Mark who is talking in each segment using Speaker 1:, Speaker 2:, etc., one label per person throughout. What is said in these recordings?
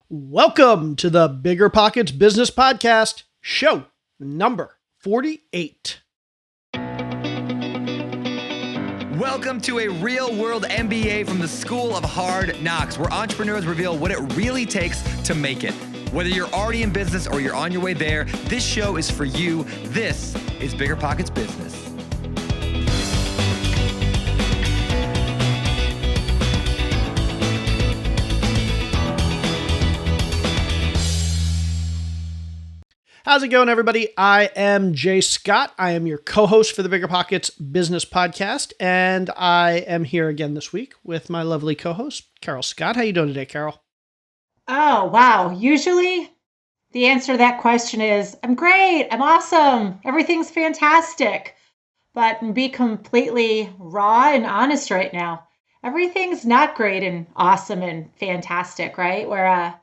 Speaker 1: Welcome to the BiggerPockets Business Podcast, show number 48.
Speaker 2: Welcome to a real-world MBA from the School of Hard Knocks, where entrepreneurs reveal what it really takes to make it. Whether you're already in business or you're on your way there, this show is for you. This is BiggerPockets Business.
Speaker 1: How's it going, everybody? I am Jay Scott. I am your co-host for the BiggerPockets Business Podcast, and I am here again this week with my lovely co-host, Carol Scott. How you doing today, Carol?
Speaker 3: Oh, wow. Usually the answer to that question is, I'm great, I'm awesome, everything's fantastic. But to be completely raw and honest right now, everything's not great and awesome and fantastic, right? We're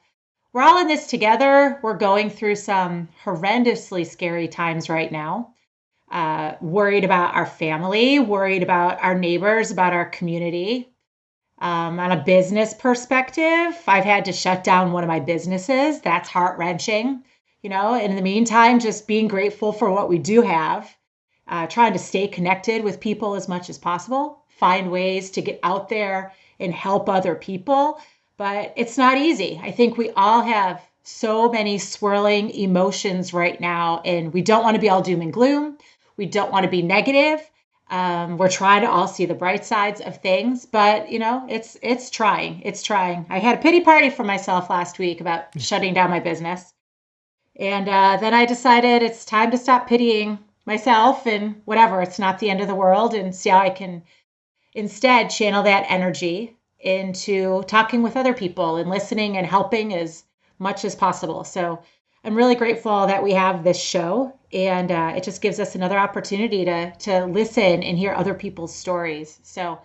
Speaker 3: all in this together. We're going through some horrendously scary times right now. Worried about our family, worried about our neighbors, about our community. On a business perspective, I've had to shut down one of my businesses. That's heart-wrenching. In the meantime, just being grateful for what we do have, trying to stay connected with people as much as possible, find ways to get out there and help other people. But it's not easy. I think we all have so many swirling emotions right now, and we don't want to be all doom and gloom. We don't want to be negative. We're trying to all see the bright sides of things, but it's trying. It's trying. I had a pity party for myself last week about shutting down my business. And then I decided it's time to stop pitying myself and whatever. It's not the end of the world, and see how I can instead channel that energy into talking with other people and listening and helping as much as possible. So I'm really grateful that we have this show, and it just gives us another opportunity to listen and hear other people's stories. So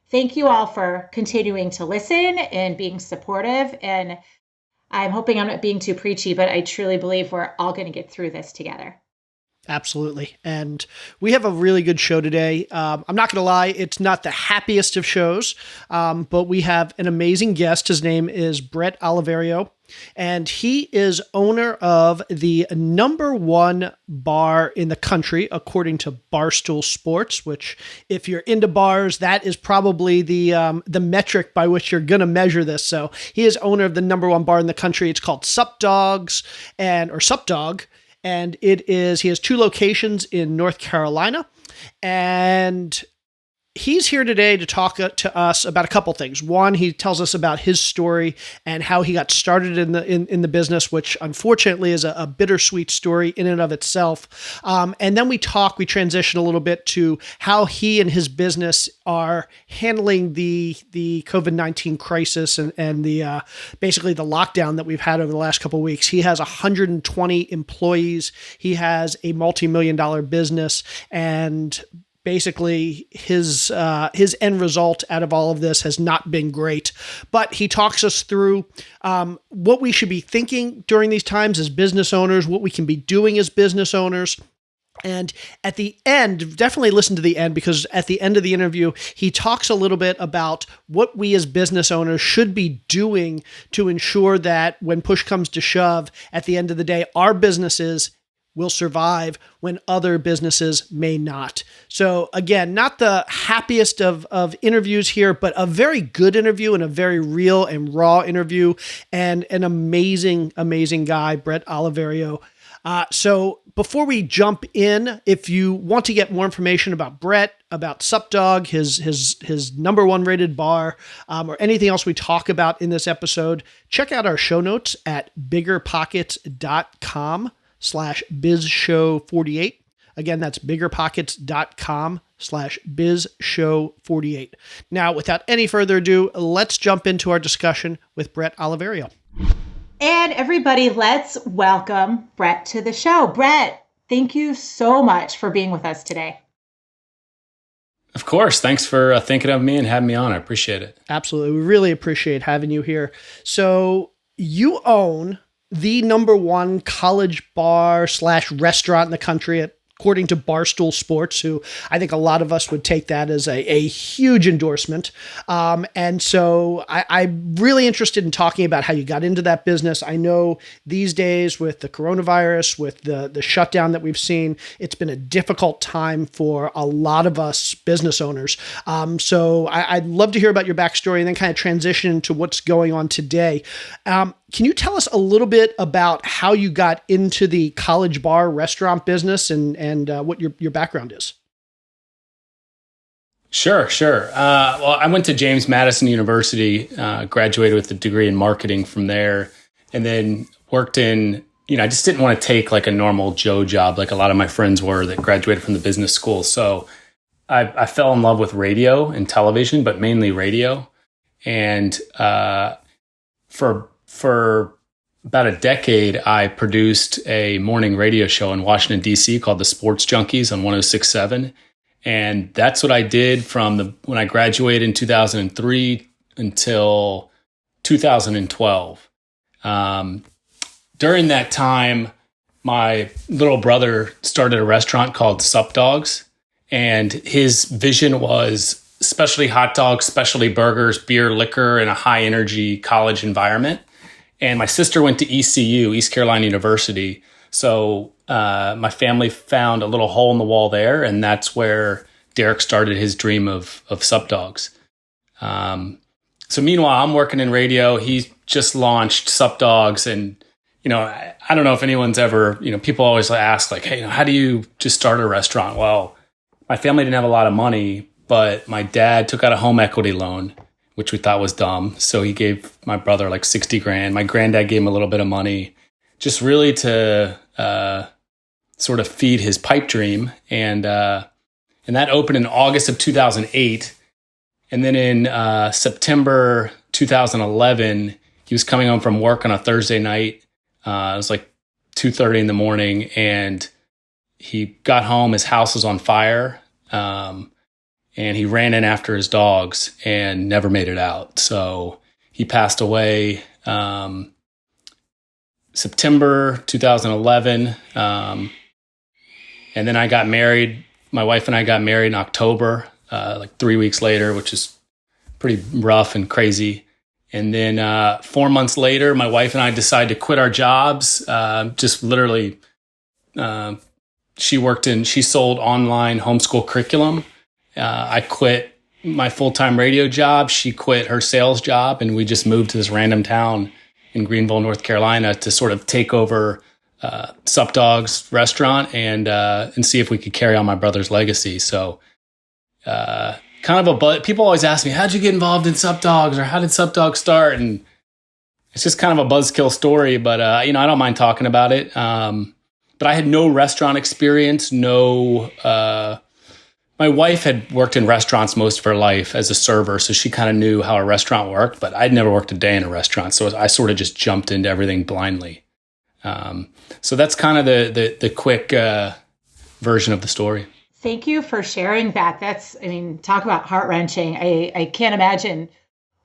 Speaker 3: thank you all for continuing to listen and being supportive. And I'm hoping I'm not being too preachy, but I truly believe we're all going to get through this together.
Speaker 1: Absolutely. And we have a really good show today. I'm not going to lie, it's not the happiest of shows, but we have an amazing guest. His name is Bret Oliverio, and he is owner of the number one bar in the country, according to Barstool Sports, which, if you're into bars, that is probably the metric by which you're going to measure this. So he is owner of the number one bar in the country. It's called Sup Dogs or Sup Dog. And he has two locations in North Carolina, and he's here today to talk to us about a couple things. One, he tells us about his story and how he got started in the business, which unfortunately is a bittersweet story in and of itself. And then we transition a little bit to how he and his business are handling the COVID-19 crisis and the basically the lockdown that we've had over the last couple of weeks. He has 120 employees. He has a multi-million-dollar business, and basically, his end result out of all of this has not been great, but he talks us through what we should be thinking during these times as business owners, what we can be doing as business owners. And at the end, definitely listen to the end, because at the end of the interview, he talks a little bit about what we as business owners should be doing to ensure that when push comes to shove, at the end of the day, our businesses will survive when other businesses may not. So again, not the happiest of interviews here, but a very good interview and a very real and raw interview, and an amazing, amazing guy, Bret Oliverio. So before we jump in, if you want to get more information about Bret, about Sup Dog, his number one rated bar, or anything else we talk about in this episode, check out our show notes at biggerpockets.com/bizshow48. Again, that's biggerpockets.com/bizshow48. Now, without any further ado, let's jump into our discussion with Bret Oliverio.
Speaker 3: And everybody, let's welcome Bret to the show. Bret, thank you so much for being with us today.
Speaker 4: Of course. Thanks for thinking of me and having me on. I appreciate it.
Speaker 1: Absolutely. We really appreciate having you here. So you own the number one college bar / restaurant in the country at according to Barstool Sports, who I think a lot of us would take that as a huge endorsement. And so I'm really interested in talking about how you got into that business. I know these days with the coronavirus, with the shutdown that we've seen, it's been a difficult time for a lot of us business owners. So I'd love to hear about your backstory and then kind of transition to what's going on today. Can you tell us a little bit about how you got into the college bar restaurant business and what your background is?
Speaker 4: Sure. Well, I went to James Madison University, graduated with a degree in marketing from there, and then worked in, I just didn't want to take like a normal Joe job like a lot of my friends were that graduated from the business school. So I fell in love with radio and television, but mainly radio. And for about a decade, I produced a morning radio show in Washington, D.C. called The Sports Junkies on 106.7. And that's what I did from when I graduated in 2003 until 2012. During that time, my little brother started a restaurant called Sup Dogs. And his vision was specialty hot dogs, specialty burgers, beer, liquor, in a high energy college environment. And my sister went to ECU, East Carolina University. So my family found a little hole in the wall there. And that's where Derek started his dream of Sup Dogs. So meanwhile, I'm working in radio. He just launched Sup Dogs. And, I don't know if anyone's ever, people always ask like, hey, how do you just start a restaurant? Well, my family didn't have a lot of money, but my dad took out a home equity loan, which we thought was dumb. So he gave my brother like 60 grand. My granddad gave him a little bit of money, just really to sort of feed his pipe dream. And that opened in August of 2008. And then in September 2011, he was coming home from work on a Thursday night. It was like 2:30 in the morning, and he got home. His house was on fire. And he ran in after his dogs and never made it out. So he passed away September 2011. And then I got married. My wife and I got married in October, like 3 weeks later, which is pretty rough and crazy. And then 4 months later, my wife and I decided to quit our jobs. Just literally, she sold online homeschool curriculum. I quit my full-time radio job. She quit her sales job, and we just moved to this random town in Greenville, North Carolina, to sort of take over Sup Dogs restaurant and see if we could carry on my brother's legacy. So, kind of people always ask me, how'd you get involved in Sup Dogs, or how did Sup Dogs start? And it's just kind of a buzzkill story, but I don't mind talking about it. But I had no restaurant experience, my wife had worked in restaurants most of her life as a server, so she kind of knew how a restaurant worked, but I'd never worked a day in a restaurant, so I sort of just jumped into everything blindly. So that's kind of the quick version of the story.
Speaker 3: Thank you for sharing that. Talk about heart-wrenching. I can't imagine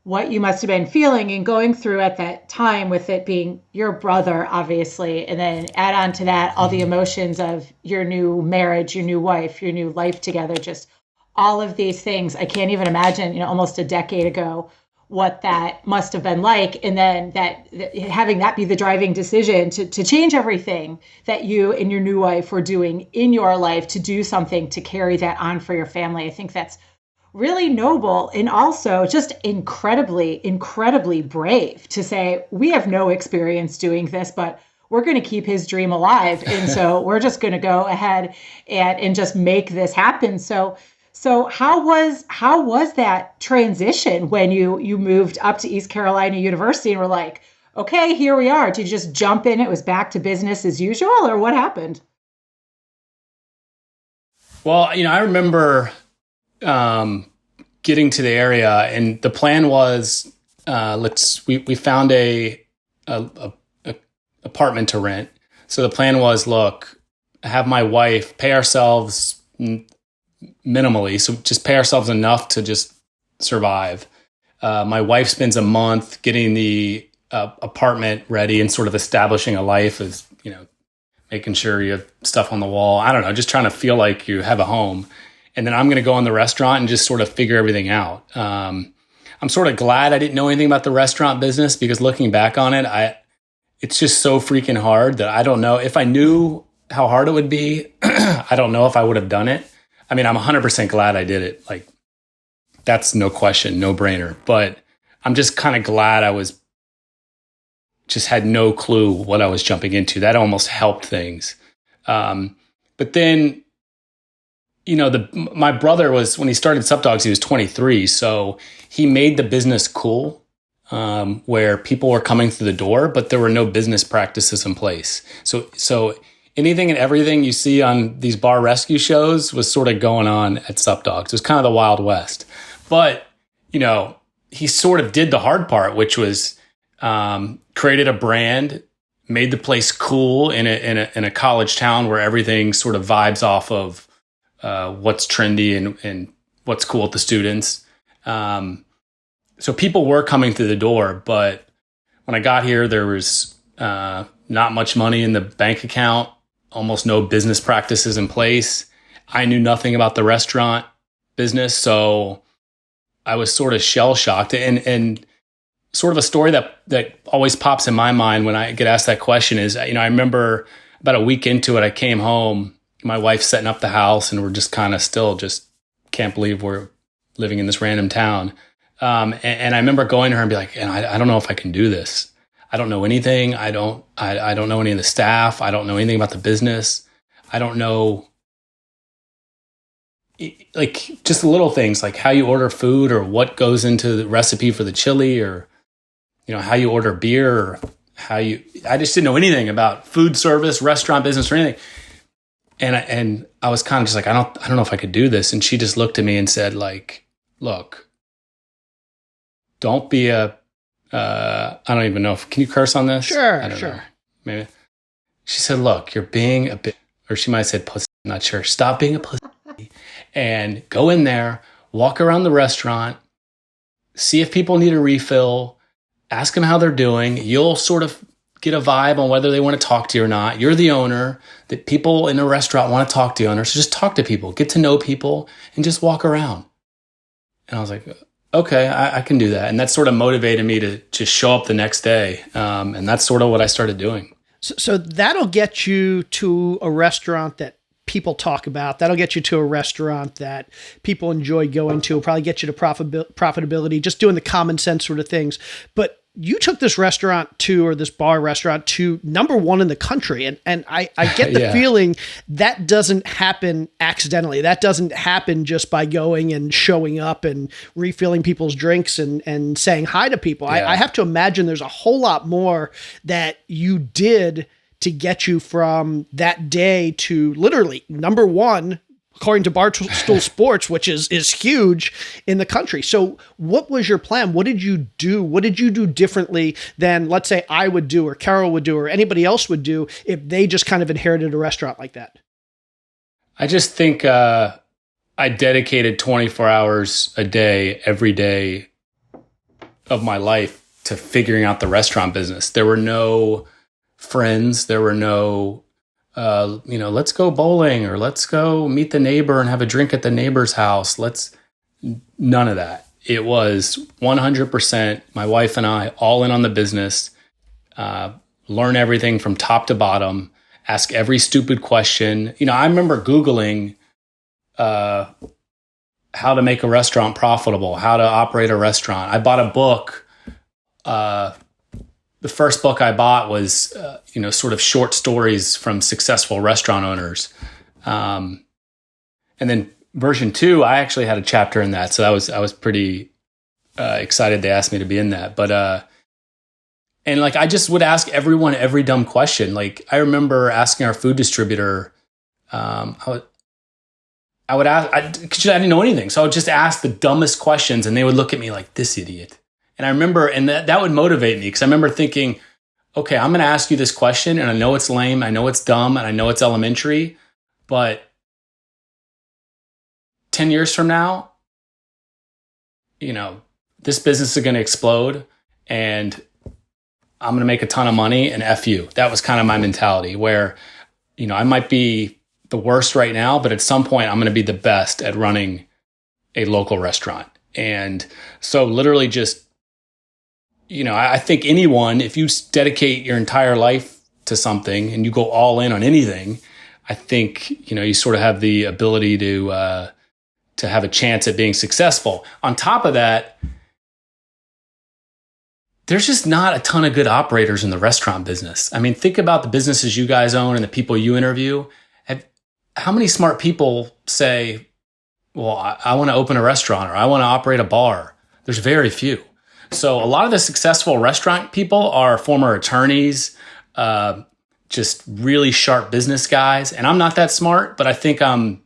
Speaker 3: what you must have been feeling and going through at that time, with it being your brother, obviously, and then add on to that all the emotions of your new marriage, your new wife, your new life together, just all of these things. I can't even imagine, almost a decade ago, what that must have been like. And then that having that be the driving decision to change everything that you and your new wife were doing in your life, to do something to carry that on for your family. I think that's really noble, and also just incredibly, incredibly brave to say, we have no experience doing this, but we're going to keep his dream alive. And so we're just going to go ahead and just make this happen. So how was that transition when you moved up to East Carolina University and were like, okay, here we are? Did you just jump in? It was back to business as usual, or what happened?
Speaker 4: Well, I remember getting to the area, and the plan was we found a apartment to rent. So the plan was, look, have my wife pay ourselves minimally, so just pay ourselves enough to just survive. My wife spends a month getting the apartment ready and sort of establishing a life as making sure you have stuff on the wall. I don't know, just trying to feel like you have a home. And then I'm going to go in the restaurant and just sort of figure everything out. I'm sort of glad I didn't know anything about the restaurant business, because looking back on it, it's just so freaking hard that I don't know if I knew how hard it would be. I don't know if I would have done it. I mean, I'm 100% glad I did it. Like, that's no question, no brainer. But I'm just kind of glad I had no clue what I was jumping into. That almost helped things. But then, my brother when he started Sup Dogs, he was 23. So he made the business cool, where people were coming through the door, but there were no business practices in place. So anything and everything you see on these bar rescue shows was sort of going on at Sup Dogs. It was kind of the Wild West. But, he sort of did the hard part, which was created a brand, made the place cool in a college town where everything sort of vibes off of what's trendy and what's cool with the students. So people were coming through the door, but when I got here, there was not much money in the bank account, almost no business practices in place. I knew nothing about the restaurant business, so I was sort of shell-shocked. And sort of a story that always pops in my mind when I get asked that question is, I remember about a week into it, I came home, my wife's setting up the house, and we're just kind of still just can't believe we're living in this random town. And I remember going to her and be like, and I don't know if I can do this. I don't know anything. I don't know any of the staff. I don't know anything about the business. I don't know, like, just little things like how you order food, or what goes into the recipe for the chili, or, how you order beer, or I just didn't know anything about food service, restaurant business, or anything. And I was kind of just like, I don't know if I could do this. And she just looked at me and said, like, look, don't be I don't even know can you curse on this?
Speaker 1: Sure,
Speaker 4: I don't
Speaker 1: sure.
Speaker 4: know. Maybe. She said, look, you're being a bit, or she might have said pussy, I'm not sure. Stop being a pussy and go in there, walk around the restaurant, see if people need a refill, ask them how they're doing. You'll sort of get a vibe on whether they want to talk to you or not. You're the owner. That people in a restaurant want to talk to the owner. So just talk to people, get to know people, and just walk around. And I was like, okay, I can do that. And that sort of motivated me to just show up the next day. And that's sort of what I started doing.
Speaker 1: So that'll get you to a restaurant that people talk about. That'll get you to a restaurant that people enjoy going to. It'll probably get you to profitability, just doing the common sense sort of things. But you took this bar restaurant to number one in the country. And I get the feeling that doesn't happen accidentally. That doesn't happen just by going and showing up and refilling people's drinks and saying hi to people. I have to imagine there's a whole lot more that you did to get you from that day to literally number one, according to Barstool Sports, which is huge in the country. So what was your plan? What did you do? What did you do differently than, let's say, I would do, or Carol would do, or anybody else would do if they just kind of inherited a restaurant like that?
Speaker 4: I just think I dedicated 24 hours a day, every day of my life to figuring out the restaurant business. There were no friends. There were no let's go bowling, or let's go meet the neighbor and have a drink at the neighbor's house. None of that. It was 100% my wife and I all in on the business, learn everything from top to bottom, ask every stupid question. I remember Googling how to make a restaurant profitable, how to operate a restaurant. I bought a book. The first book I bought was, sort of short stories from successful restaurant owners. And then version 2, I actually had a chapter in that. So I was pretty excited they asked me to be in that. But, and like, I just would ask everyone every dumb question. Like, I remember asking our food distributor, I would ask, because I didn't know anything. So I would just ask the dumbest questions, and they would look at me like, this idiot. And I remember, and that would motivate me, because I remember thinking, okay, I'm going to ask you this question, and I know it's lame, I know it's dumb, and I know it's elementary, but 10 years from now, this business is going to explode, and I'm going to make a ton of money, and F you. That was kind of my mentality, where I might be the worst right now, but at some point I'm going to be the best at running a local restaurant. And so literally just, I think anyone, if you dedicate your entire life to something and you go all in on anything, I think, you sort of have the ability to have a chance at being successful. On top of that, there's just not a ton of good operators in the restaurant business. I mean, think about the businesses you guys own and the people you interview. How many smart people say, well, I want to open a restaurant or I want to operate a bar? There's very few. So a lot of the successful restaurant people are former attorneys, just really sharp business guys. And I'm not that smart, but I think I'm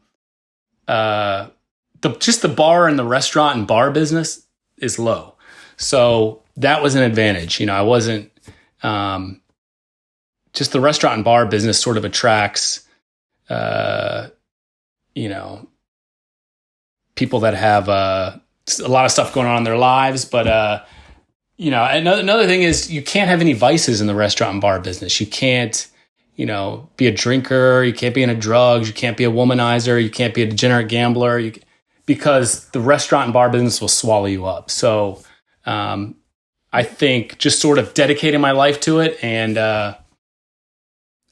Speaker 4: just the bar and the restaurant and bar business is low. So that was an advantage. I wasn't just the restaurant and bar business sort of attracts, people that have a lot of stuff going on in their lives. But, another thing is you can't have any vices in the restaurant and bar business. You can't, be a drinker. You can't be into drugs. You can't be a womanizer. You can't be a degenerate gambler because the restaurant and bar business will swallow you up. So, I think just sort of dedicating my life to it, and that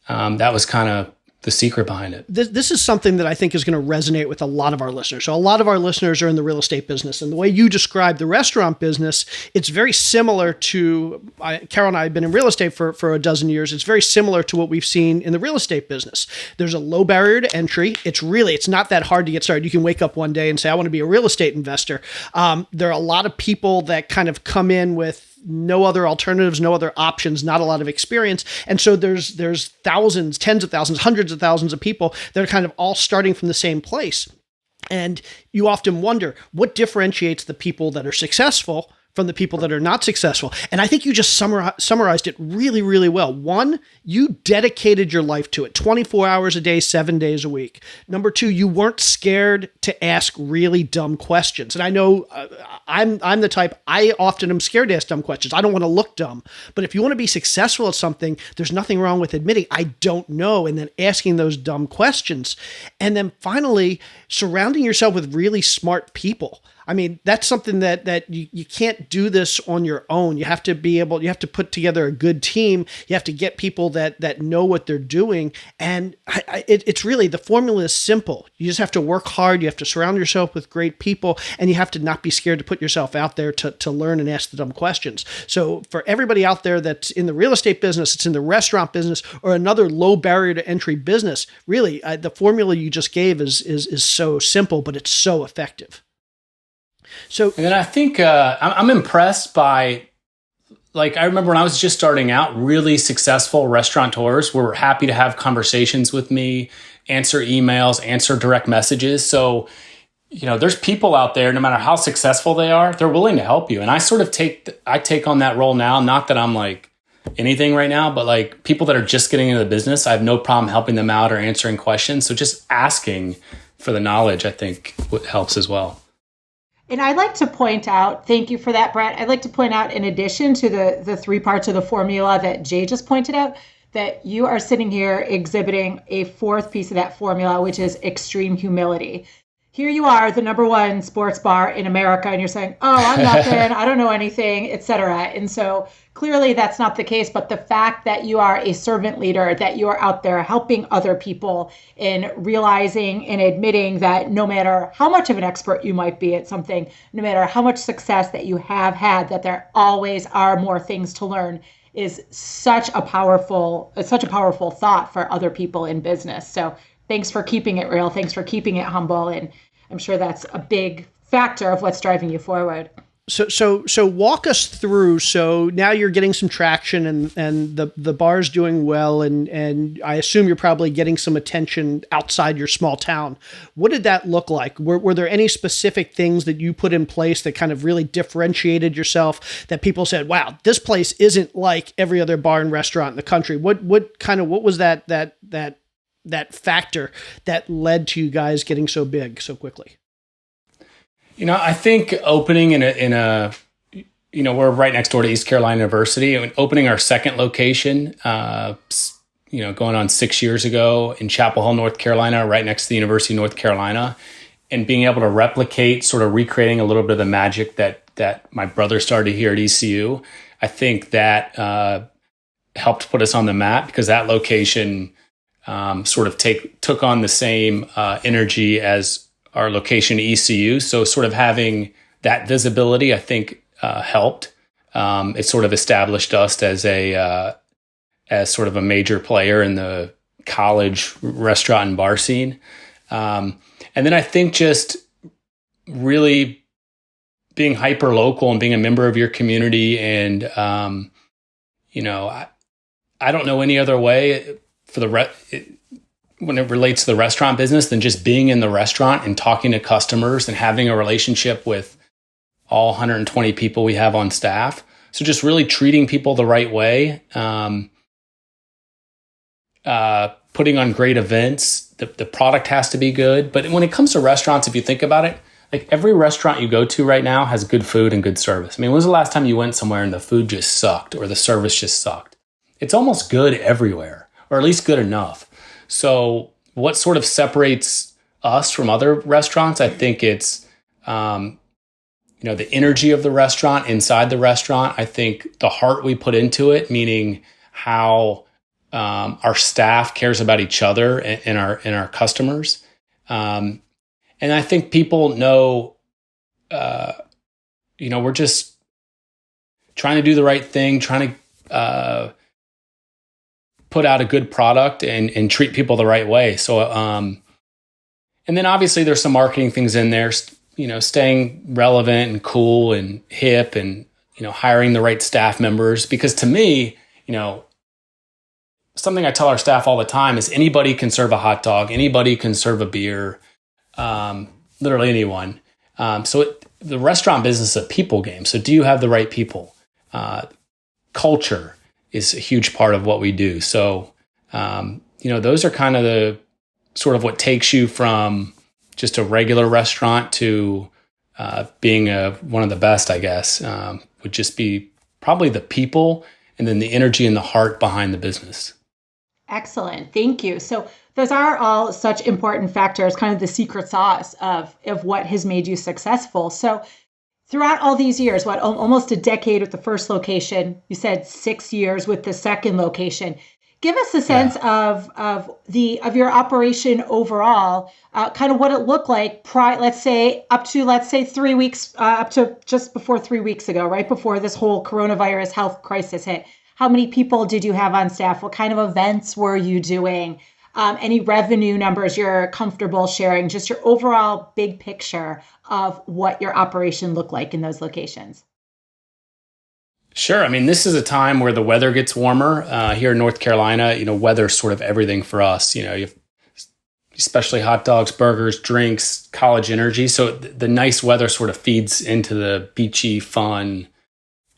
Speaker 4: was kind of the secret behind it.
Speaker 1: This is something that I think is going to resonate with a lot of our listeners. So a lot of our listeners are in the real estate business, and the way you describe the restaurant business, it's very similar to, Carol and I have been in real estate for a dozen years. It's very similar to what we've seen in the real estate business. There's a low barrier to entry. It's not that hard to get started. You can wake up one day and say, I want to be a real estate investor. There are a lot of people that kind of come in with no other alternatives, no other options, not a lot of experience. And so there's thousands, tens of thousands, hundreds of thousands of people that are kind of all starting from the same place. And you often wonder what differentiates the people that are successful from the people that are not successful. And I think you just summarized it really, really well. One, you dedicated your life to it 24 hours a day, 7 days a week. Number two, you weren't scared to ask really dumb questions. And I know I'm the type, I often am scared to ask dumb questions. I don't want to look dumb. But if you want to be successful at something, there's nothing wrong with admitting, I don't know, and then asking those dumb questions. And then finally, surrounding yourself with really smart people. I mean, that's something that you can't do this on your own. You have to put together a good team. You have to get people that know what they're doing. And it's really, the formula is simple. You just have to work hard. You have to surround yourself with great people, and you have to not be scared to put yourself out there to learn and ask the dumb questions. So for everybody out there that's in the real estate business, it's in the restaurant business, or another low barrier to entry business, really, the formula you just gave is so simple, but it's so effective. So, and
Speaker 4: then I think I'm impressed by, I remember when I was just starting out, really successful restaurateurs were happy to have conversations with me, answer emails, answer direct messages. So, there's people out there, no matter how successful they are, they're willing to help you. And I sort of take on that role now. Not that I'm anything right now, but people that are just getting into the business, I have no problem helping them out or answering questions. So just asking for the knowledge, I think, helps as well.
Speaker 3: And I'd like to point out, thank you for that, Bret. I'd like to point out, in addition to the three parts of the formula that Jay just pointed out, that you are sitting here exhibiting a fourth piece of that formula, which is extreme humility. Here you are, the number one sports bar in America, and you're saying, oh, I'm nothing, I don't know anything, etc. And so clearly that's not the case, but the fact that you are a servant leader, that you are out there helping other people, and realizing and admitting that no matter how much of an expert you might be at something, no matter how much success that you have had, that there always are more things to learn, is such a powerful thought for other people in business. So thanks for keeping it real. Thanks for keeping it humble. And I'm sure that's a big factor of what's driving you forward.
Speaker 1: So walk us through. So now you're getting some traction, and the bar's doing well, and I assume you're probably getting some attention outside your small town. What did that look like? Were there any specific things that you put in place that kind of really differentiated yourself, that people said, wow, this place isn't like every other bar and restaurant in the country? What was that factor that led to you guys getting so big so quickly?
Speaker 4: I think opening in a we're right next door to East Carolina University, and opening our second location, going on 6 years ago in Chapel Hill, North Carolina, right next to the University of North Carolina, and being able to replicate, sort of recreating a little bit of the magic that my brother started here at ECU. I think that helped put us on the map, because that location sort of took on the same energy as our location at ECU. So sort of having that visibility, I think, helped. It sort of established us as sort of a major player in the college restaurant and bar scene. And then I think just really being hyper local and being a member of your community. And, I don't know any other way for when it relates to the restaurant business than just being in the restaurant and talking to customers and having a relationship with all 120 people we have on staff. So just really treating people the right way, putting on great events. The product has to be good. But when it comes to restaurants, if you think about it, like every restaurant you go to right now has good food and good service. I mean, when was the last time you went somewhere and the food just sucked or the service just sucked? It's almost good everywhere, or at least good enough. So what sort of separates us from other restaurants? I think it's, the energy of the restaurant, inside the restaurant. I think the heart we put into it, meaning how our staff cares about each other and our customers. And I think people know, we're just trying to do the right thing, trying to put out a good product and treat people the right way. So, and then obviously there's some marketing things in there, staying relevant and cool and hip, and, hiring the right staff members. Because to me, something I tell our staff all the time is anybody can serve a hot dog, anybody can serve a beer, literally anyone. The restaurant business is a people game. So do you have the right people? Culture is a huge part of what we do. So, those are kind of the sort of what takes you from just a regular restaurant to being one of the best, I guess, would just be probably the people and then the energy and the heart behind the business.
Speaker 3: Excellent. Thank you. So those are all such important factors, kind of the secret sauce of what has made you successful. So throughout all these years, almost a decade with the first location, you said 6 years with the second location. Give us a sense of your operation overall, kind of what it looked like let's say 3 weeks, up to just before 3 weeks ago, right before this whole coronavirus health crisis hit. How many people did you have on staff? What kind of events were you doing? Any revenue numbers you're comfortable sharing? Just your overall big picture of what your operation looked like in those locations.
Speaker 4: Sure. I mean, this is a time where the weather gets warmer here in North Carolina. Weather's sort of everything for us. You have especially hot dogs, burgers, drinks, college energy. So the nice weather sort of feeds into the beachy, fun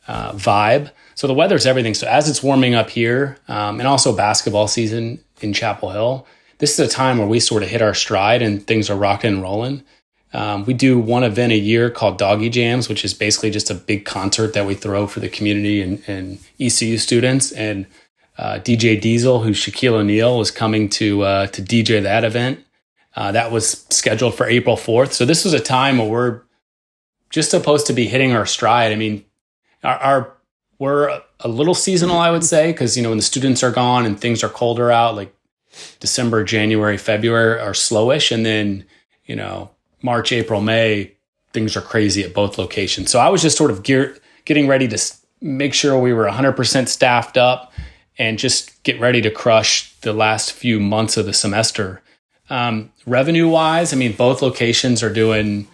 Speaker 4: vibe. So the weather's everything. So as it's warming up here, and also basketball season in Chapel Hill, this is a time where we sort of hit our stride and things are rocking and rolling. We do one event a year called Doggy Jams, which is basically just a big concert that we throw for the community and ECU students. And DJ Diesel, who's Shaquille O'Neal, is coming to DJ that event. That was scheduled for April 4th. So this was a time where we're just supposed to be hitting our stride. I mean, we're a little seasonal, I would say, because, when the students are gone and things are colder out, like December, January, February are slowish. And then, March, April, May, things are crazy at both locations. So I was just sort of getting ready to make sure we were 100% staffed up and just get ready to crush the last few months of the semester. Revenue wise, I mean, both locations are doing,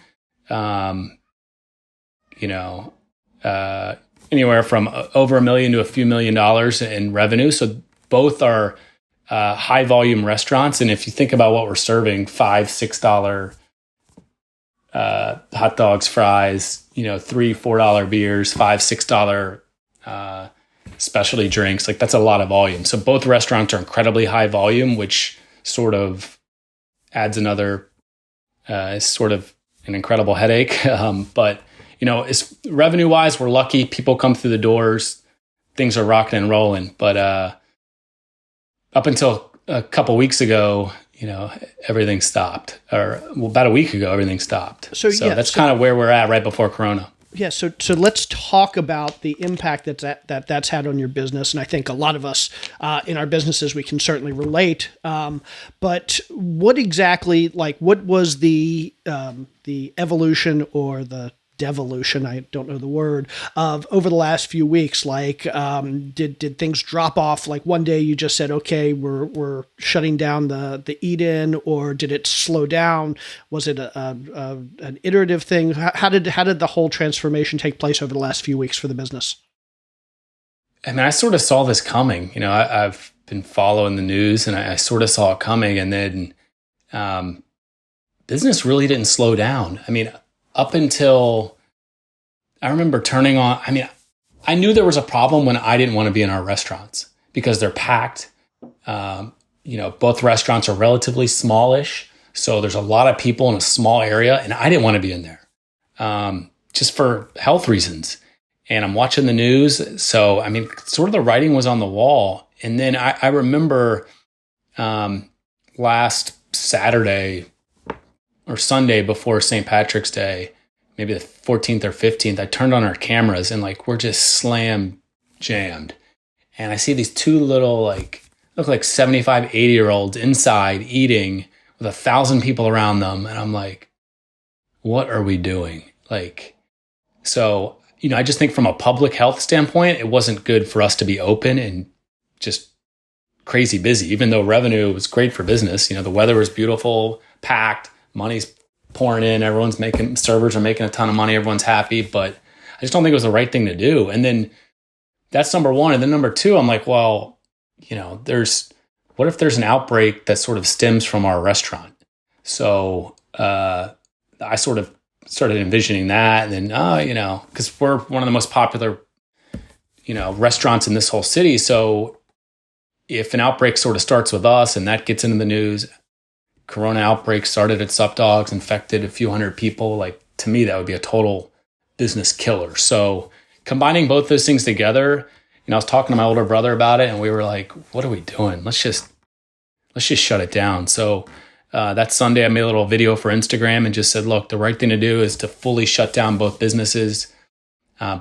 Speaker 4: anywhere from over $1 million to a few $1 million in revenue. So both are high volume restaurants. And if you think about what we're serving, $5, $6 hot dogs, fries, $3, $4 beers, $5, $6 specialty drinks, like that's a lot of volume. So both restaurants are incredibly high volume, which sort of adds another sort of an incredible headache. But it's revenue wise, we're lucky. People come through the doors, things are rocking and rolling. But up until a couple weeks ago, everything stopped, or about a week ago, everything stopped. So that's kind of where we're at right before Corona.
Speaker 1: Yeah, so let's talk about the impact that's had on your business, and I think a lot of us in our businesses we can certainly relate. But what exactly, what was the evolution or the devolution, I don't know the word, of over the last few weeks? Did things drop off? Like one day you just said, okay, we're shutting down the eat-in, or did it slow down? Was it an iterative thing? How did the whole transformation take place over the last few weeks for the business?
Speaker 4: I mean, I sort of saw this coming. I've been following the news, and I sort of saw it coming, and then business really didn't slow down. I mean, up until I remember turning on, I knew there was a problem when I didn't want to be in our restaurants because they're packed. Both restaurants are relatively smallish, so there's a lot of people in a small area, and I didn't want to be in there just for health reasons. And I'm watching the news, so sort of the writing was on the wall. And then I remember last Saturday or Sunday before St. Patrick's Day, maybe the 14th or 15th, I turned on our cameras and we're just slam jammed. And I see these two little look like 75, 80-year-olds inside eating with 1,000 people around them. And I'm like, what are we doing? So, I just think from a public health standpoint, it wasn't good for us to be open and just crazy busy, even though revenue was great for business. The weather was beautiful, packed, money's pouring in, servers are making a ton of money, everyone's happy, but I just don't think it was the right thing to do. And then that's number one. And then number two, I'm like, well, what if there's an outbreak that sort of stems from our restaurant? So I sort of started envisioning that. And then, because we're one of the most popular, restaurants in this whole city. So if an outbreak sort of starts with us and that gets into the news, Corona outbreak started at Sup Dogs, infected a few hundred people. To me, that would be a total business killer. So combining both those things together, I was talking to my older brother about it, and we were like, what are we doing? Let's just shut it down. So that Sunday, I made a little video for Instagram and just said, look, the right thing to do is to fully shut down both businesses,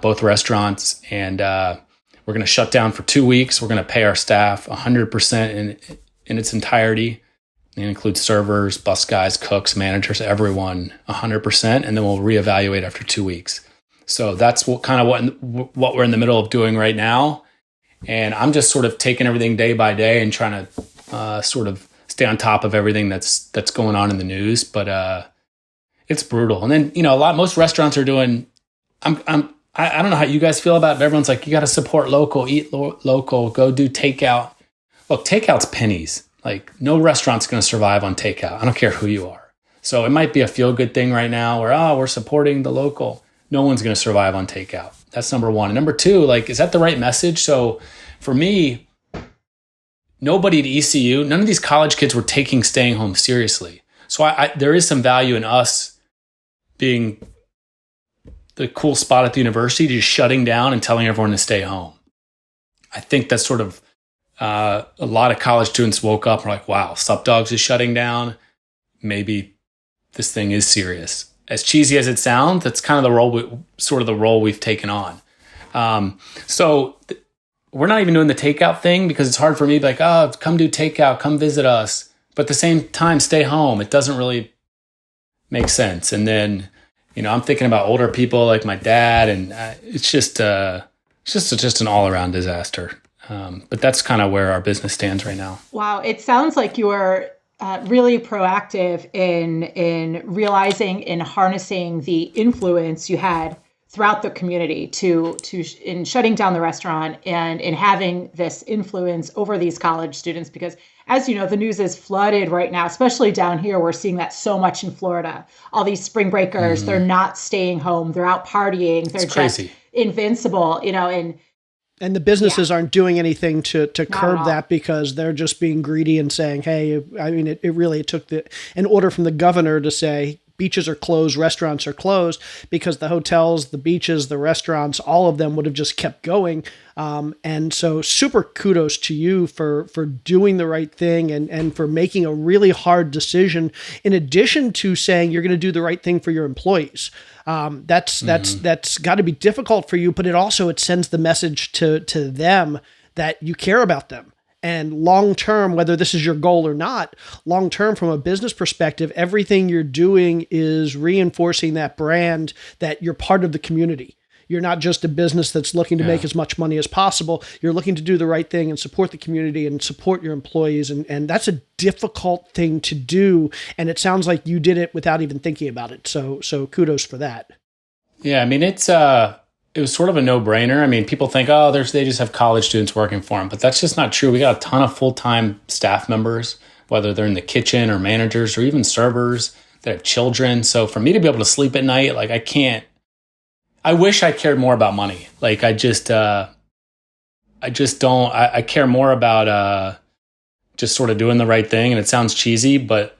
Speaker 4: both restaurants, and we're going to shut down for 2 weeks. We're going to pay our staff 100% in its entirety. It includes servers, bus guys, cooks, managers, everyone 100%, and then we'll reevaluate after 2 weeks. So that's what we're in the middle of doing right now. And I'm just sort of taking everything day by day and trying to sort of stay on top of everything that's going on in the news. But it's brutal. And then most restaurants are doing. I don't know how you guys feel about it, but everyone's like, you got to support local, eat local, go do takeout. Look, takeout's pennies. No restaurant's going to survive on takeout. I don't care who you are. So it might be a feel-good thing right now where, we're supporting the local. No one's going to survive on takeout. That's number one. And number two, is that the right message? So for me, nobody at ECU, none of these college kids were taking staying home seriously. So there is some value in us being the cool spot at the university, just shutting down and telling everyone to stay home. I think that's sort of a lot of college students woke up and were like, wow, Sup Dogs is shutting down. Maybe this thing is serious. As cheesy as it sounds, that's kind of the role we've taken on. We're not even doing the takeout thing because it's hard for me to be like, come do takeout, come visit us. But at the same time, stay home. It doesn't really make sense. And then, I'm thinking about older people like my dad, and it's just an all-around disaster. But that's kind of where our business stands right now.
Speaker 3: Wow. It sounds like you are really proactive in realizing and harnessing the influence you had throughout the community in shutting down the restaurant and in having this influence over these college students. Because as you know, the news is flooded right now, especially down here. We're seeing that so much in Florida. All these spring breakers, they're not staying home. They're out partying. They're just invincible,
Speaker 1: And the businesses aren't doing anything to curb that because they're just being greedy and saying, hey, it really took an order from the governor to say, beaches are closed, restaurants are closed, because the hotels, the beaches, the restaurants, all of them would have just kept going. And so super kudos to you for doing the right thing and for making a really hard decision, in addition to saying you're going to do the right thing for your employees. That's got to be difficult for you, but it sends the message to them that you care about them. And long term, whether this is your goal or not, long term from a business perspective, everything you're doing is reinforcing that brand that you're part of the community. You're not just a business that's looking to make as much money as possible. You're looking to do the right thing and support the community and support your employees. And that's a difficult thing to do. And it sounds like you did it without even thinking about it. So kudos for that.
Speaker 4: Yeah, I mean, it was sort of a no-brainer. I mean, people think, they just have college students working for them, but that's just not true. We got a ton of full-time staff members, whether they're in the kitchen or managers or even servers that have children. So for me to be able to sleep at night, like I wish I cared more about money. Like I just don't. I care more about just sort of doing the right thing. And it sounds cheesy, but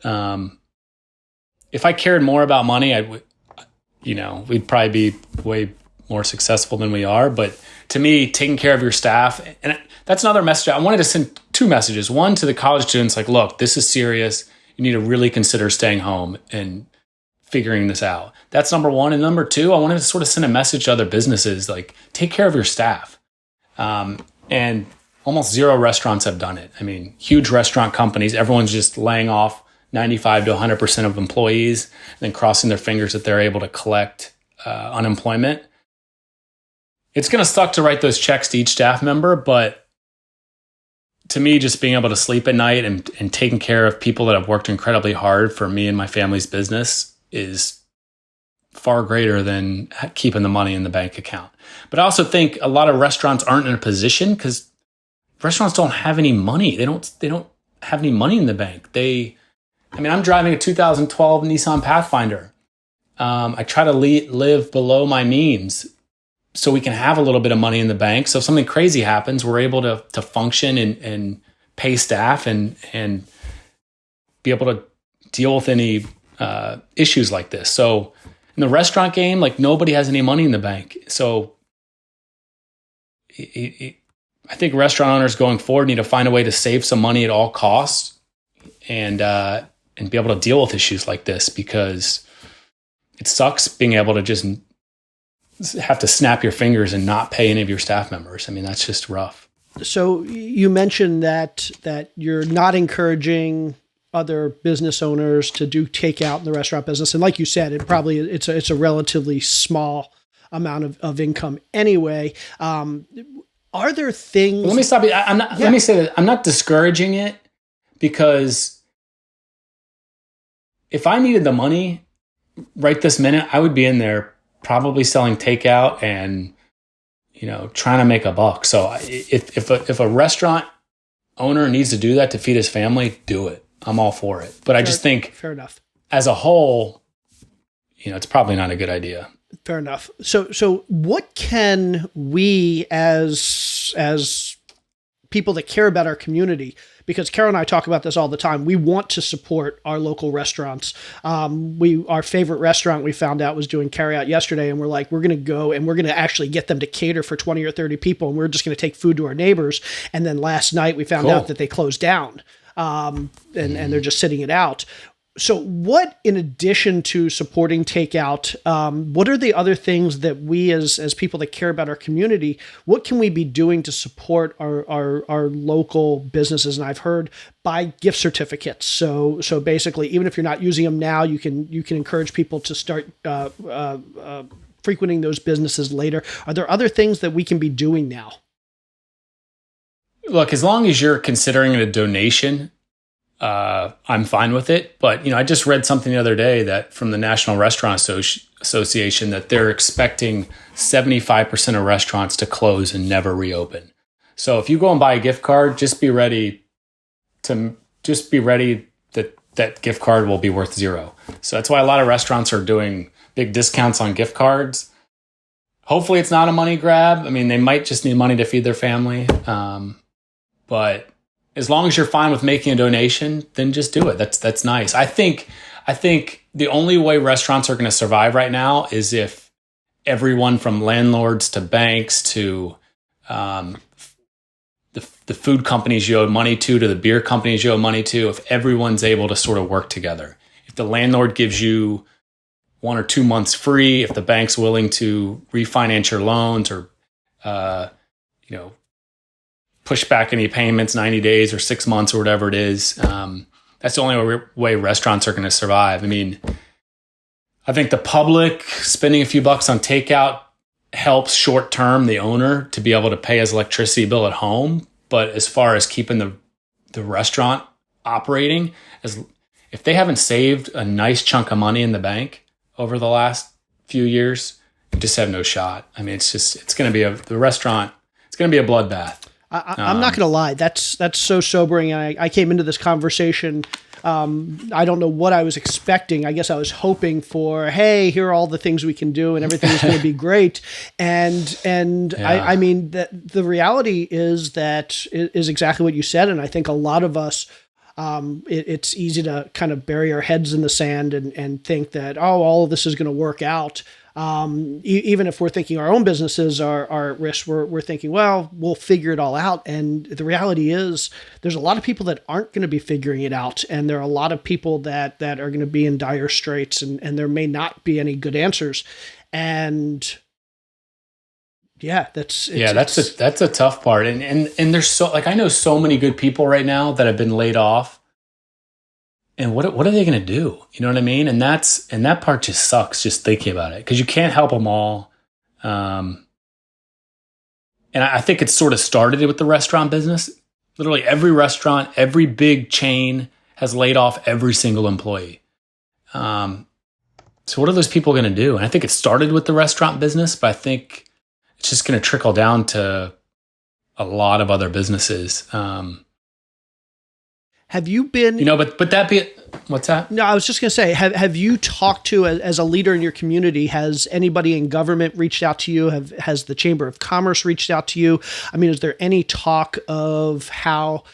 Speaker 4: if I cared more about money, we'd probably be way more successful than we are. But to me, taking care of your staff, and that's another message. I wanted to send two messages. One to the college students, like, look, this is serious. You need to really consider staying home and figuring this out. That's number one. And number two, I wanted to sort of send a message to other businesses, like, take care of your staff. And almost zero restaurants have done it. I mean, huge restaurant companies, everyone's just laying off 95 to 100% of employees, and then crossing their fingers that they're able to collect unemployment. It's going to suck to write those checks to each staff member, but to me, just being able to sleep at night and taking care of people that have worked incredibly hard for me and my family's business is far greater than keeping the money in the bank account. But I also think a lot of restaurants aren't in a position because restaurants don't have any money. They don't have any money in the bank. I'm driving a 2012 Nissan Pathfinder. I try to live below my means so we can have a little bit of money in the bank. So if something crazy happens, we're able to function and pay staff and be able to deal with any issues like this. So in the restaurant game, like, nobody has any money in the bank. So I think restaurant owners going forward need to find a way to save some money at all costs and be able to deal with issues like this, because it sucks being able to just have to snap your fingers and not pay any of your staff members. I mean, that's just rough.
Speaker 1: So you mentioned that you're not encouraging other business owners to do takeout in the restaurant business. And like you said, it's a relatively small amount of income anyway. Are there things?
Speaker 4: Let me stop you. Let me say that I'm not discouraging it, because if I needed the money right this minute, I would be in there probably selling takeout and, trying to make a buck. So if a restaurant owner needs to do that to feed his family, do it. I'm all for it. But I just think,
Speaker 1: fair enough,
Speaker 4: as a whole, it's probably not a good idea.
Speaker 1: Fair enough. So what can we as people that care about our community, because Carol and I talk about this all the time, we want to support our local restaurants. Our favorite restaurant we found out was doing carryout yesterday, and we're like, we're going to go and we're going to actually get them to cater for 20 or 30 people, and we're just going to take food to our neighbors. And then last night we found out that they closed down, and they're just sitting it out. So what, in addition to supporting takeout, what are the other things that we as people that care about our community, what can we be doing to support our local businesses? And I've heard buy gift certificates. So basically, even if you're not using them now, you can encourage people to start frequenting those businesses later. Are there other things that we can be doing now?
Speaker 4: Look, as long as you're considering it a donation, I'm fine with it. But, I just read something the other day that from the National Restaurant Association that they're expecting 75% of restaurants to close and never reopen. So if you go and buy a gift card, just be ready that gift card will be worth zero. So that's why a lot of restaurants are doing big discounts on gift cards. Hopefully it's not a money grab. I mean, they might just need money to feed their family. But as long as you're fine with making a donation, then just do it. That's nice. I think I think the only way restaurants are going to survive right now is if everyone from landlords to banks to the food companies you owe money to the beer companies you owe money to, if everyone's able to sort of work together. If the landlord gives you 1 or 2 months free, if the bank's willing to refinance your loans or, push back any payments 90 days or 6 months or whatever it is, that's the only way restaurants are going to survive. I mean, I think the public spending a few bucks on takeout helps short term the owner to be able to pay his electricity bill at home. But as far as keeping the restaurant operating, if they haven't saved a nice chunk of money in the bank over the last few years, you just have no shot. I mean, it's going to be it's going to be a bloodbath.
Speaker 1: I'm not going to lie. That's so sobering. And I came into this conversation. I don't know what I was expecting. I guess I was hoping for, hey, here are all the things we can do and everything's going to be great. And yeah. I mean, the reality is that is exactly what you said. And I think a lot of us, it's easy to kind of bury our heads in the sand and think that, all of this is going to work out. Even if we're thinking our own businesses are at risk, we're thinking, well, we'll figure it all out. And the reality is there's a lot of people that aren't going to be figuring it out. And there are a lot of people that are going to be in dire straits and there may not be any good answers. And yeah, that's a tough part. And there's I know so many good people right now that have been laid off. And what are they going to do? You know what I mean? And that part just sucks just thinking about it because you can't help them all. And I think it sort of started with the restaurant business. Literally every restaurant, every big chain has laid off every single employee. So what are those people going to do? And I think it started with the restaurant business, but I think it's just going to trickle down to a lot of other businesses. Have you been,
Speaker 4: but that be, what's that?
Speaker 1: No, I was just going to say, have you talked to, as a leader in your community, has anybody in government reached out to you? Has the Chamber of Commerce reached out to you? I mean, is there any talk of how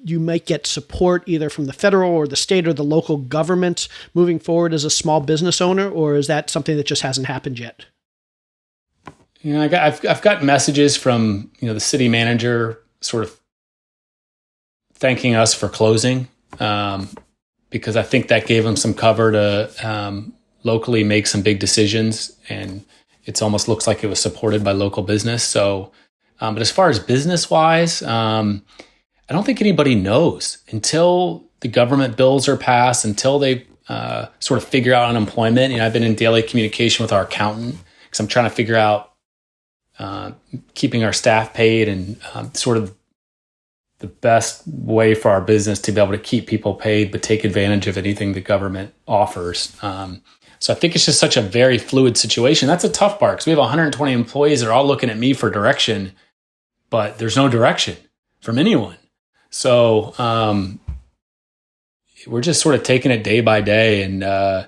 Speaker 1: you might get support either from the federal or the state or the local government moving forward as a small business owner? Or is that something that just hasn't happened yet?
Speaker 4: I've got messages from, the city manager sort of thanking us for closing, because I think that gave them some cover to locally make some big decisions, and it almost looks like it was supported by local business. So, but as far as business-wise, I don't think anybody knows until the government bills are passed, until they sort of figure out unemployment. I've been in daily communication with our accountant because I'm trying to figure out keeping our staff paid and sort of the best way for our business to be able to keep people paid, but take advantage of anything the government offers. So I think it's just such a very fluid situation. That's a tough part because we have 120 employees that are all looking at me for direction, but there's no direction from anyone. So we're just sort of taking it day by day. And I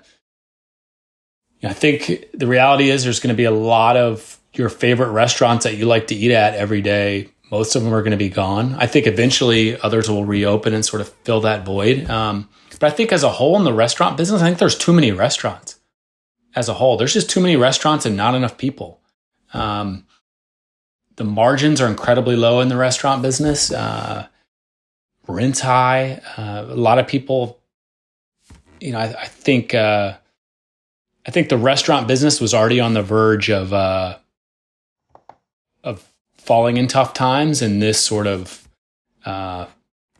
Speaker 4: think the reality is there's going to be a lot of your favorite restaurants that you like to eat at every day. Most of them are going to be gone. I think eventually others will reopen and sort of fill that void. But I think as a whole in the restaurant business, I think there's too many restaurants as a whole. There's just too many restaurants and not enough people. The margins are incredibly low in the restaurant business. Rent's high. A lot of people, I think the restaurant business was already on the verge of falling in tough times, and this sort of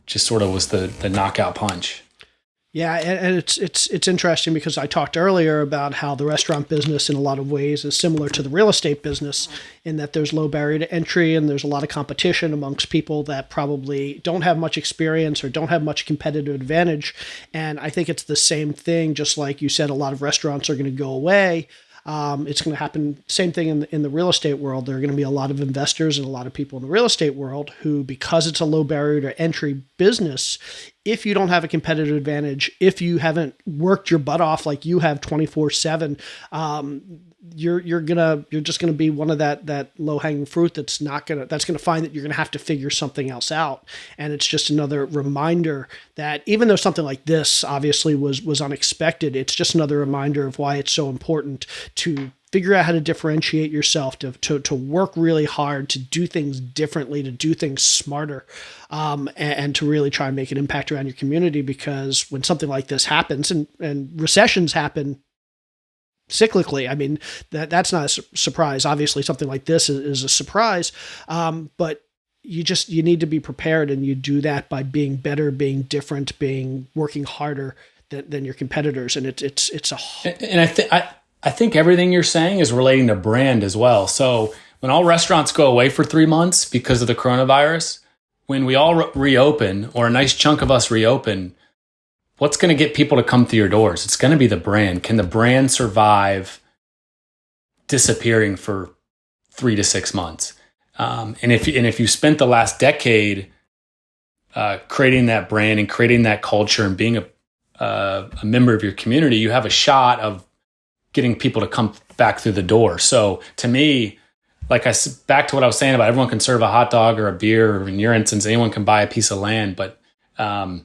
Speaker 4: just sort of was the knockout punch.
Speaker 1: Yeah, and it's interesting because I talked earlier about how the restaurant business in a lot of ways is similar to the real estate business in that there's low barrier to entry and there's a lot of competition amongst people that probably don't have much experience or don't have much competitive advantage. And I think it's the same thing, just like you said, a lot of restaurants are going to go away. It's going to happen. Same thing in the real estate world. There are going to be a lot of investors and a lot of people in the real estate world who, because it's a low barrier to entry business, if you don't have a competitive advantage, if you haven't worked your butt off like you have 24/7, you're just gonna be one of that low hanging fruit that's gonna find that you're gonna have to figure something else out. And it's just another reminder that even though something like this obviously was unexpected, it's just another reminder of why it's so important to figure out how to differentiate yourself, to work really hard, to do things differently, to do things smarter, and to really try and make an impact around your community. Because when something like this happens, and recessions happen cyclically, I mean, that's not a surprise. Obviously, something like this is a surprise, but you need to be prepared, and you do that by being better, being different, working harder than your competitors. And
Speaker 4: I think everything you're saying is relating to brand as well. So when all restaurants go away for 3 months because of the coronavirus, when we all reopen, or a nice chunk of us reopen, what's going to get people to come through your doors? It's going to be the brand. Can the brand survive disappearing for 3 to 6 months? And if you spent the last decade creating that brand and creating that culture and being a member of your community, you have a shot of getting people to come back through the door. So to me, back to what I was saying about everyone can serve a hot dog or a beer, or in your instance, anyone can buy a piece of land. But I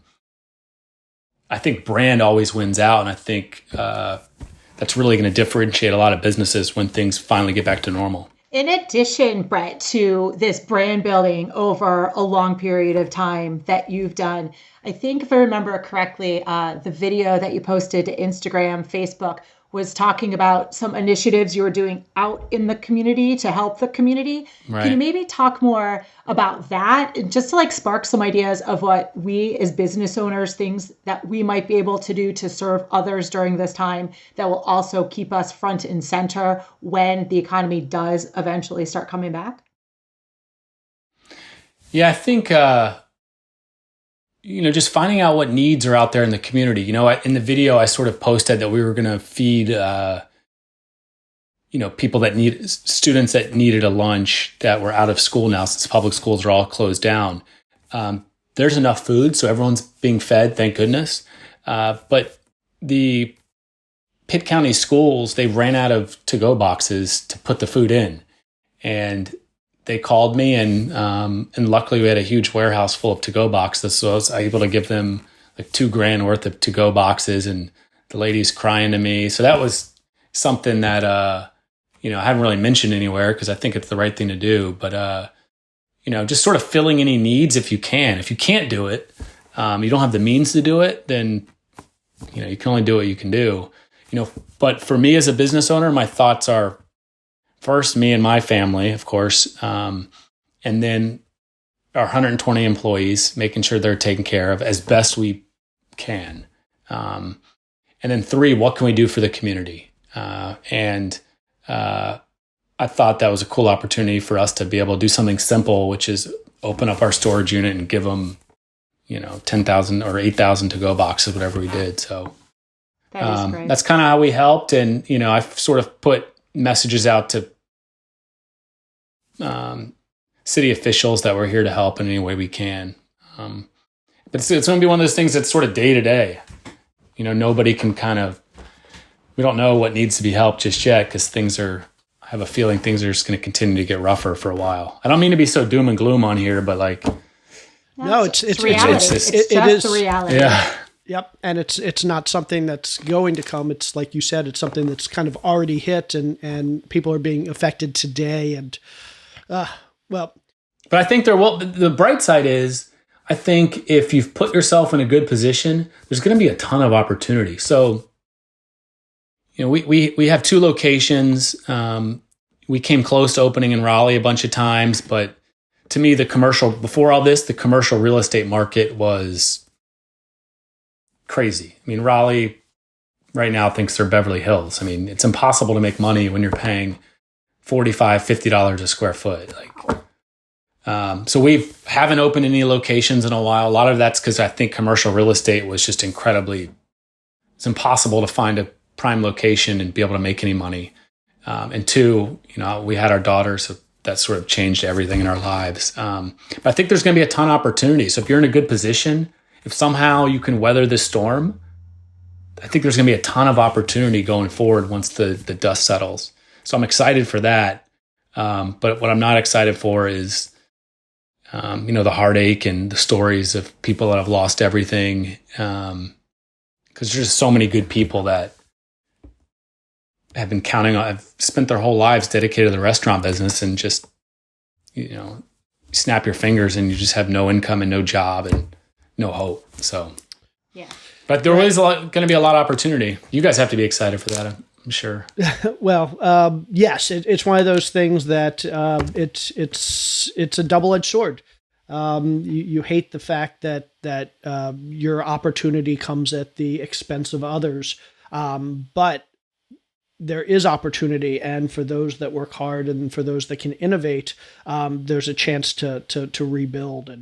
Speaker 4: think brand always wins out. And I think that's really going to differentiate a lot of businesses when things finally get back to normal.
Speaker 3: In addition, Bret, to this brand building over a long period of time that you've done, I think if I remember correctly, the video that you posted to Instagram, Facebook, was talking about some initiatives you were doing out in the community to help the community. Right. Can you maybe talk more about that, just to spark some ideas of what we as business owners, things that we might be able to do to serve others during this time that will also keep us front and center when the economy does eventually start coming back?
Speaker 4: Yeah, I think, just finding out what needs are out there in the community. In the video, I sort of posted that we were going to feed, students that needed a lunch that were out of school now, since public schools are all closed down. There's enough food, so everyone's being fed, thank goodness. But the Pitt County schools, they ran out of to-go boxes to put the food in. And they called me, and luckily we had a huge warehouse full of to-go boxes. So I was able to give them $2,000 worth of to-go boxes, and the lady's crying to me. So that was something that, I haven't really mentioned anywhere because I think it's the right thing to do. But, just sort of filling any needs if you can. If you can't do it, you don't have the means to do it, then, you can only do what you can do. But for me as a business owner, my thoughts are, first, me and my family, of course, and then our 120 employees, making sure they're taken care of as best we can. And then 3, what can we do for the community? And I thought that was a cool opportunity for us to be able to do something simple, which is open up our storage unit and give them, 10,000 or 8,000 to-go boxes, whatever we did. So
Speaker 3: that is great.
Speaker 4: That's kind of how we helped. And, I've sort of put messages out to city officials that we're here to help in any way we can. But it's going to be one of those things that's sort of day to day. Nobody can we don't know what needs to be helped just yet, because I have a feeling things are just going to continue to get rougher for a while. I don't mean to be so doom and gloom on here, but
Speaker 3: no, it's reality. It's just the reality.
Speaker 4: Yeah.
Speaker 1: Yep. And it's not something that's going to come. It's like you said, it's something that's kind of already hit, and people are being affected today. And, but
Speaker 4: I think the bright side is, I think if you've put yourself in a good position, there's going to be a ton of opportunity. So, we have 2 locations. We came close to opening in Raleigh a bunch of times, but to me, before all this, the commercial real estate market was crazy. I mean, Raleigh right now thinks they're Beverly Hills. I mean, it's impossible to make money when you're paying $45, $50 a square foot. So we haven't opened any locations in a while. A lot of that's because I think commercial real estate was just it's impossible to find a prime location and be able to make any money. And 2, we had our daughter, so that sort of changed everything in our lives. But I think there's going to be a ton of opportunity. So if you're in a good position, if somehow you can weather this storm, I think there's going to be a ton of opportunity going forward once the dust settles. So I'm excited for that. But what I'm not excited for is, the heartache and the stories of people that have lost everything. Because there's just so many good people that have been have spent their whole lives dedicated to the restaurant business, and just, snap your fingers and you just have no income and no job and no hope. So,
Speaker 3: yeah. But
Speaker 4: there is going to be a lot of opportunity. You guys have to be excited for that, I'm sure.
Speaker 1: Well, yes, it's one of those things that it's a double-edged sword. You hate the fact that your opportunity comes at the expense of others, but there is opportunity, and for those that work hard and for those that can innovate, there's a chance to rebuild,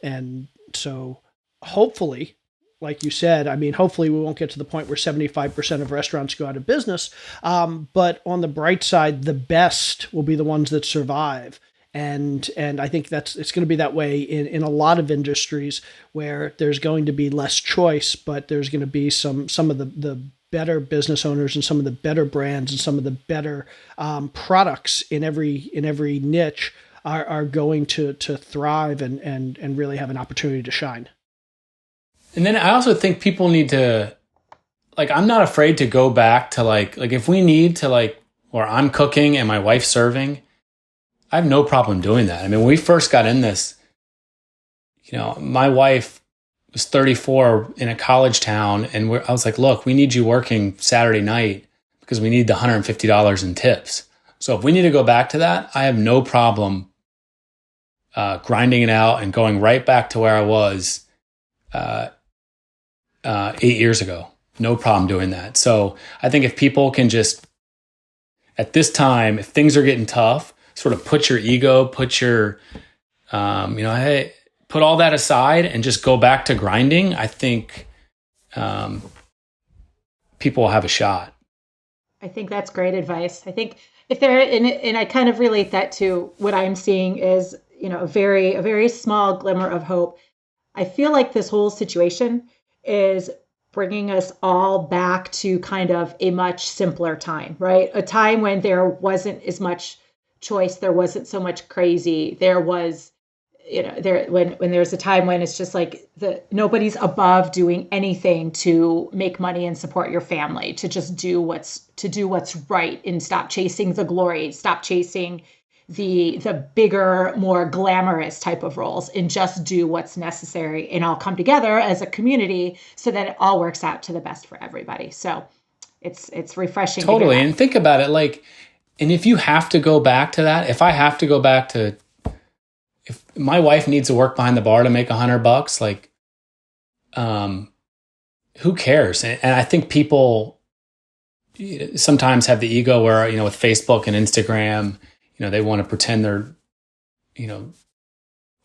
Speaker 1: and so hopefully, like you said, hopefully we won't get to the point where 75% of restaurants go out of business. But on the bright side, the best will be the ones that survive. And I think it's going to be that way in a lot of industries where there's going to be less choice, but there's going to be some of the better business owners and some of the better brands and some of the better products in every niche are going to thrive and really have an opportunity to shine.
Speaker 4: And then I also think people need to, I'm not afraid to go back to if we need to or I'm cooking and my wife's serving, I have no problem doing that. When we first got in this, my wife was 34 in a college town, and I was like, look, we need you working Saturday night because we need the $150 in tips. So if we need to go back to that, I have no problem grinding it out and going right back to where I was 8 years ago. No problem doing that. So I think if people can just, at this time, if things are getting tough, sort of put your ego, put your, hey, put all that aside and just go back to grinding, I think people will have a shot.
Speaker 3: I think that's great advice. I think if there, and I kind of relate that to what I'm seeing is, a very small glimmer of hope. I feel like this whole situation is bringing us all back to kind of a much simpler time, right? A time when there wasn't as much choice, there wasn't so much crazy. There was, when there's a time when it's just nobody's above doing anything to make money and support your family, to just do what's right and stop chasing the glory, stop chasing the bigger, more glamorous type of roles, and just do what's necessary and all come together as a community so that it all works out to the best for everybody. So it's refreshing.
Speaker 4: Totally. And think about it, and if you have to go back to that, if I have to go back to, if my wife needs to work behind the bar to make $100, who cares? And I think people sometimes have the ego where, with Facebook and Instagram, they want to pretend they're,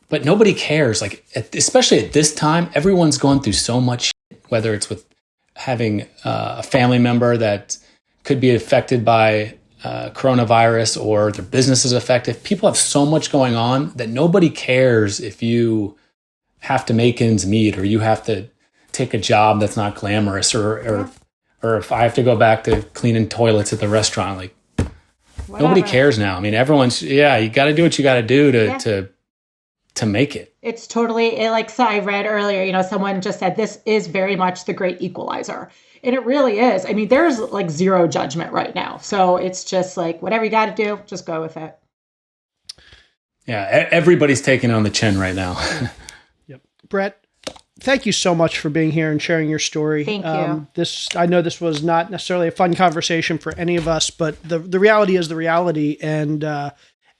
Speaker 4: but nobody cares. Especially at this time, everyone's going through so much shit, whether it's with having a family member that could be affected by coronavirus or their business is affected. People have so much going on that nobody cares if you have to make ends meet or you have to take a job that's not glamorous or if I have to go back to cleaning toilets at the restaurant. Nobody cares now. Everyone's, you got to do what you got to do to make it.
Speaker 3: It's totally, so I read earlier, someone just said this is very much the great equalizer. And it really is. There's zero judgment right now. So it's just whatever you got to do, just go with it.
Speaker 4: Yeah, everybody's taking on the chin right now.
Speaker 1: Yep. Bret, thank you so much for being here and sharing your story.
Speaker 3: Thank you.
Speaker 1: I know this was not necessarily a fun conversation for any of us, but the reality is the reality.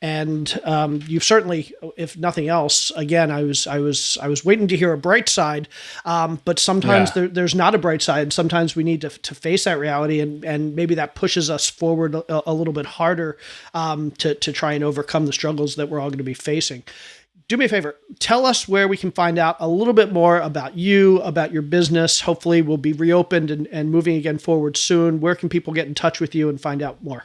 Speaker 1: And you've certainly, if nothing else, again, I was waiting to hear a bright side, but sometimes there's not a bright side. Sometimes we need to face that reality, and maybe that pushes us forward a little bit harder to try and overcome the struggles that we're all going to be facing. Do me a favor, tell us where we can find out a little bit more about you, about your business. Hopefully we'll be reopened and moving again forward soon. Where can people get in touch with you and find out more?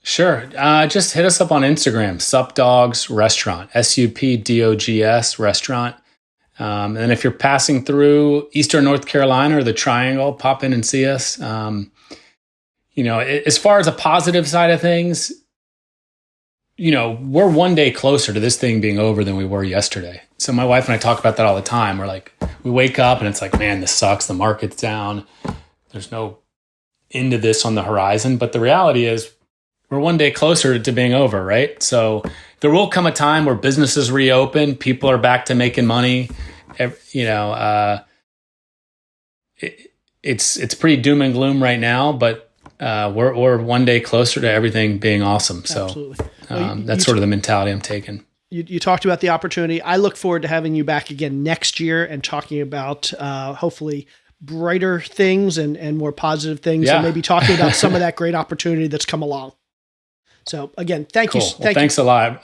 Speaker 4: Sure. Just hit us up on Instagram, Sup Dogs Restaurant, SUPDOGS Restaurant. And if you're passing through Eastern North Carolina or the Triangle, pop in and see us. as far as a positive side of things, we're one day closer to this thing being over than we were yesterday. So my wife and I talk about that all the time. We're like, we wake up and it's like, man, this sucks. The market's down. There's no end to this on the horizon. But the reality is we're one day closer to being over, right? So there will come a time where businesses reopen, people are back to making money. It's pretty doom and gloom right now, but we're one day closer to everything being awesome. So
Speaker 1: Absolutely.
Speaker 4: that's sort of the mentality I'm taking.
Speaker 1: You talked about the opportunity. I look forward to having you back again next year and talking about hopefully brighter things and more positive things, and maybe talking about some of that great opportunity that's come along. So again, thank you.
Speaker 4: Thanks a lot.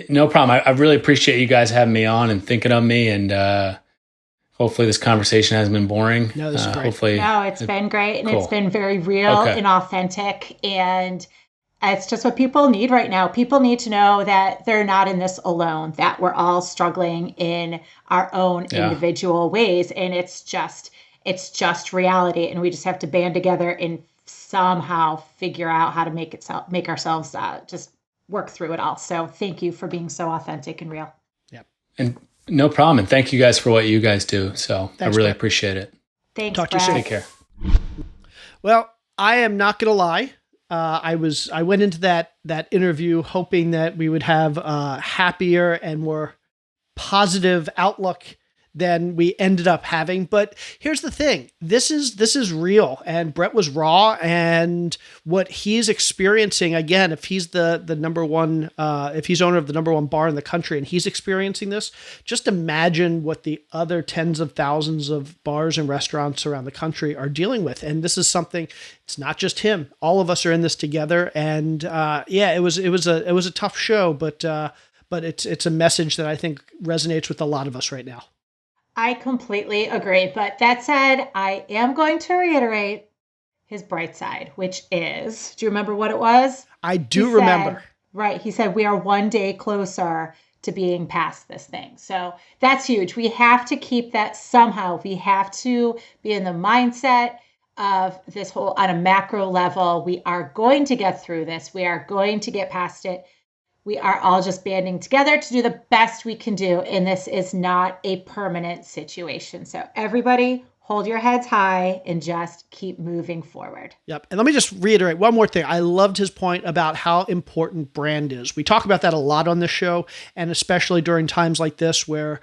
Speaker 4: No problem. I really appreciate you guys having me on and thinking of me, and hopefully this conversation hasn't been boring.
Speaker 1: No, this is great.
Speaker 3: It's been great, and it's been very real and authentic, and it's just what people need right now. People need to know that they're not in this alone, that we're all struggling in our own individual ways. And it's just reality. And we just have to band together and somehow figure out how to make ourselves just work through it all. So thank you for being so authentic and real.
Speaker 1: Yeah.
Speaker 4: And no problem. And thank you guys for what you guys do. So
Speaker 1: Thanks,
Speaker 4: I really
Speaker 1: Brett.
Speaker 4: appreciate it.
Speaker 3: Thanks,
Speaker 1: Talk to you
Speaker 3: Brett.
Speaker 1: soon.
Speaker 4: Take care.
Speaker 1: Well, I am not going to lie. I went into that interview hoping that we would have a happier and more positive outlook than we ended up having. But here's the thing. This is real, and Bret was raw, and what he's experiencing, again, if he's the number one, if he's owner of the number one bar in the country and he's experiencing this, just imagine what the other tens of thousands of bars and restaurants around the country are dealing with. And this is something, it's not just him. All of us are in this together. And it was a tough show, but it's a message that I think resonates with a lot of us right now.
Speaker 3: I completely agree. But that said, I am going to reiterate his bright side, which is, do you remember what it was?
Speaker 1: I do remember.
Speaker 3: Right. He said, we are one day closer to being past this thing. So that's huge. We have to keep that somehow. We have to be in the mindset of this whole, on a macro level, we are going to get through this. We are going to get past it. We are all just banding together to do the best we can do. And this is not a permanent situation. So everybody hold your heads high and just keep moving forward.
Speaker 1: Yep. And let me just reiterate one more thing. I loved his point about how important brand is. We talk about that a lot on this show, and especially during times like this where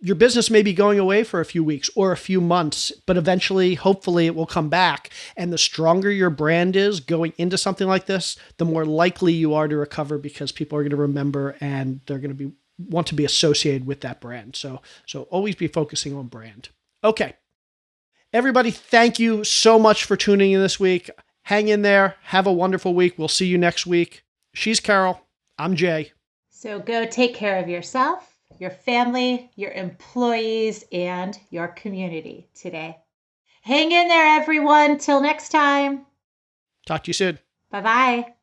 Speaker 1: your business may be going away for a few weeks or a few months, but eventually, hopefully it will come back. And the stronger your brand is going into something like this, the more likely you are to recover, because people are going to remember and they're going to want to be associated with that brand. So always be focusing on brand. Okay. Everybody, thank you so much for tuning in this week. Hang in there. Have a wonderful week. We'll see you next week. She's Carol. I'm Jay.
Speaker 3: So go take care of yourself, your family, your employees, and your community today. Hang in there, everyone. Till next time.
Speaker 1: Talk to you soon.
Speaker 3: Bye-bye.